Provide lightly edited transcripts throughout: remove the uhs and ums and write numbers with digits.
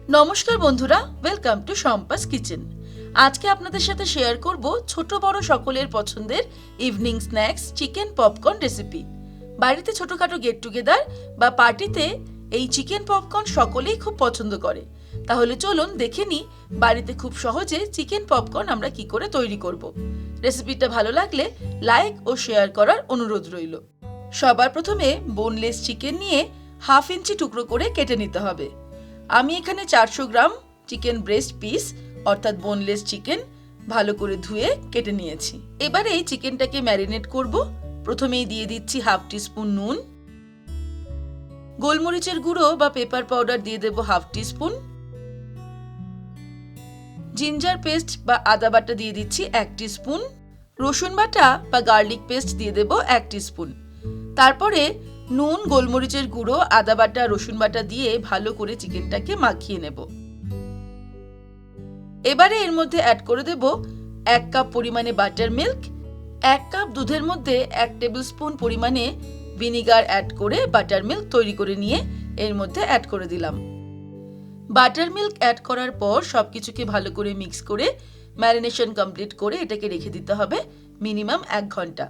নমস্কার বন্ধুরা, welcome to Shampa's kitchen. আজকে আপনাদের সাথে শেয়ার করব ছোট বড় সকলের পছন্দের evening snacks chicken popcorn recipe. বাড়িতে ছোটখাটো গেট টুগেদার বা পার্টিতে এই চিকেন পপকর্ন সকলেই খুব পছন্দ করে। তাহলে চলুন দেখে নিই বাড়িতে খুব সহজে চিকেন পপকর্ন আমরা কি করে তৈরি করব। রেসিপিটা ভালো লাগলে লাইক ও শেয়ার করার অনুরোধ রইল। সবার প্রথমে বোনলেস চিকেন নিয়ে 1/2 ইঞ্চি টুকরো করে কেটে নিতে হবে। আমি এখানে 400 গ্রাম চিকেন ব্রেস্ট পিস অর্থাৎ বোনলেস চিকেন ভালো করে ধুয়ে কেটে নিয়েছি। এবারে এই চিকেনটাকে ম্যারিনেট করব। প্রথমেই দিয়ে দিচ্ছি 1/2 টিস্পুন নুন, গোলমরিচের গুঁড়ো বা পেপার পাউডার দিয়ে দেব 1/2 টিস্পুন, জিঞ্জার পেস্ট বা আদা বাটা দিয়ে দিচ্ছি 1 টিস্পুন, রসুন বাটা বা গার্লিক পেস্ট দিয়ে দেব 1 টিস্পুন। তারপরে নুন, গোলমরিচের গুঁড়ো, আদা বাটা, রসুন বাটা দিয়ে ভালো করে চিকেনটাকে মাখিয়ে নেব। এবারে এর মধ্যে অ্যাড করে দেব 1 কাপ পরিমাণে বাটার মিল্ক। 1 কাপ দুধের মধ্যে 1 টেবিল স্পুন পরিমাণে ভিনিগার অ্যাড করে বাটার মিল্ক তৈরি করে নিয়ে এর মধ্যে অ্যাড করে দিলাম। বাটার মিল্ক অ্যাড করার পর সবকিছুকে ভালো করে মিক্স করে ম্যারিনেশন কমপ্লিট করে এটাকে রেখে দিতে হবে মিনিমাম 1 ঘন্টা।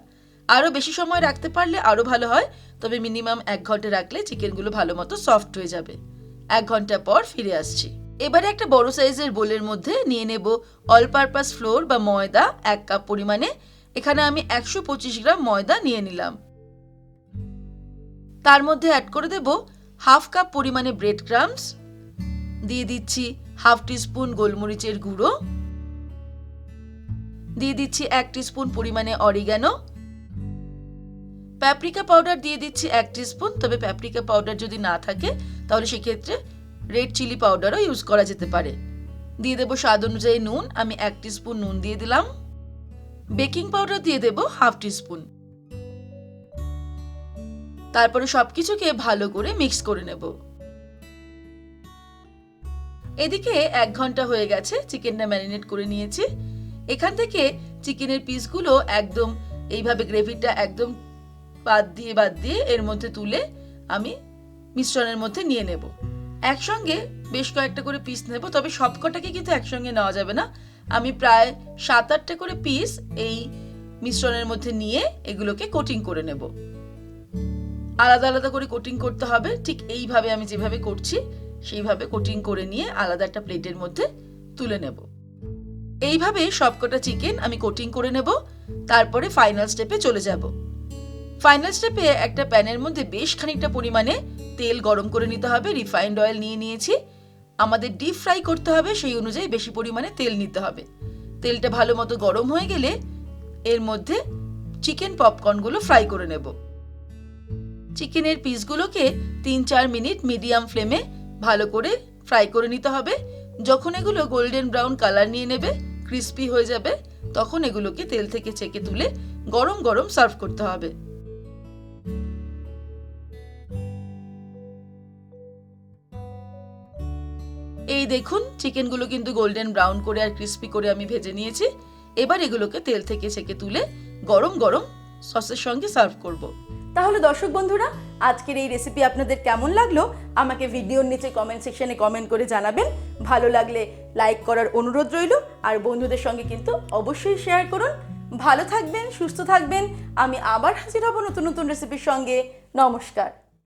আরও বেশি সময় রাখতে পারলে আরও ভালো হয়, তবে মিনিমাম 1 ঘন্টা রাখলে চিকেনগুলো ভালো মতো সফট হয়ে যাবে। 1 ঘন্টা পর ফিরে আসছি। এবারে একটা বড় সাইজের বোলের মধ্যে নিয়ে নেব অল পারপাস ফ্লোর বা ময়দা 1 কাপ পরিমাণে। এখানে আমি 125 গ্রাম ময়দা নিয়ে নিলাম। তার মধ্যে অ্যাড করে দেব 1/2 কাপ পরিমাণে ব্রেড ক্রাম্বস, দিয়ে দিচ্ছি 1/2 টিস্পুন গোলমরিচের গুঁড়ো, দিয়ে দিচ্ছি 1 টিস্পুন পরিমাণে অরিগানো, পাপরিকা পাউডার দিয়ে দিচ্ছি 1 টিস্পুন। তবে পাপরিকা পাউডার যদি না থাকে তাহলে সেক্ষেত্রে রেড চিলি পাউডারও ইউজ করা যেতে পারে। দিয়ে দেব স্বাদ অনুযায়ী নুন, আমি 1 টিস্পুন নুন দিয়ে দিলাম। বেকিং পাউডার দিয়ে দেব 1/2 টিস্পুন। তারপরে সবকিছুকে ভালো করে মিক্স করে নেব। এদিকে 1 ঘন্টা হয়ে গেছে, চিকেনটা ম্যারিনেট করে নিয়েছি। এখান থেকে চিকেনের পিসগুলো একদম এইভাবে গ্রেভিটা একদম বাদ দিয়ে এর মধ্যে তুলে আমি মিশ্রণের মধ্যে নিয়ে নেব। একসঙ্গে বেশ কয়েকটা করে পিস নেব, তবে সবকটাকে কিন্তু একসঙ্গে নেওয়া যাবে না। আমি প্রায় 7-8টা করে পিস এই মিশ্রণের মধ্যে নিয়ে এগুলোকে কোটিং করে নেব। আলাদা আলাদা করে কোটিং করতে হবে, ঠিক এইভাবে আমি যেভাবে করছি সেইভাবে কোটিং করে নিয়ে আলাদা একটা প্লেটের মধ্যে তুলে নেব। এইভাবে সবকটা চিকেন আমি কোটিং করে নেব। তারপরে ফাইনাল স্টেপে চলে যাব। ফাইনাল স্টেপে একটা প্যানের মধ্যে বেশ খানিকটা পরিমাণে তেল গরম করে নিতে হবে। রিফাইন্ড অয়েল নিয়ে নিয়েছি। আমাদের ডিপ ফ্রাই করতে হবে, সেই অনুযায়ী বেশি পরিমাণে তেল নিতে হবে। তেলটা ভালো মতো গরম হয়ে গেলে এর মধ্যে চিকেন পপকর্নগুলো ফ্রাই করে নেব। চিকেনের পিসগুলোকে 3-4 মিনিট মিডিয়াম ফ্লেমে ভালো করে ফ্রাই করে নিতে হবে। যখন এগুলো গোল্ডেন ব্রাউন কালার নিয়ে নেবে, ক্রিস্পি হয়ে যাবে, তখন এগুলোকে তেল থেকে ছেঁকে তুলে গরম গরম সার্ভ করতে হবে। এই দেখুন, চিকেনগুলো কিন্তু গোল্ডেন ব্রাউন করে আর ক্রিস্পি করে আমি ভেজে নিয়েছি। এবার এগুলোকে তেল থেকে ছেঁকে তুলে গরম গরম সসের সঙ্গে সার্ভ করব। তাহলে দর্শক বন্ধুরা, আজকের এই রেসিপি আপনাদের কেমন লাগলো আমাকে ভিডিওর নিচে কমেন্ট সেকশনে কমেন্ট করে জানাবেন। ভালো লাগলে লাইক করার অনুরোধ রইল, আর বন্ধুদের সঙ্গে কিন্তু অবশ্যই শেয়ার করুন। ভালো থাকবেন, সুস্থ থাকবেন। আমি আবার হাজির হব নতুন নতুন রেসিপির সঙ্গে। নমস্কার।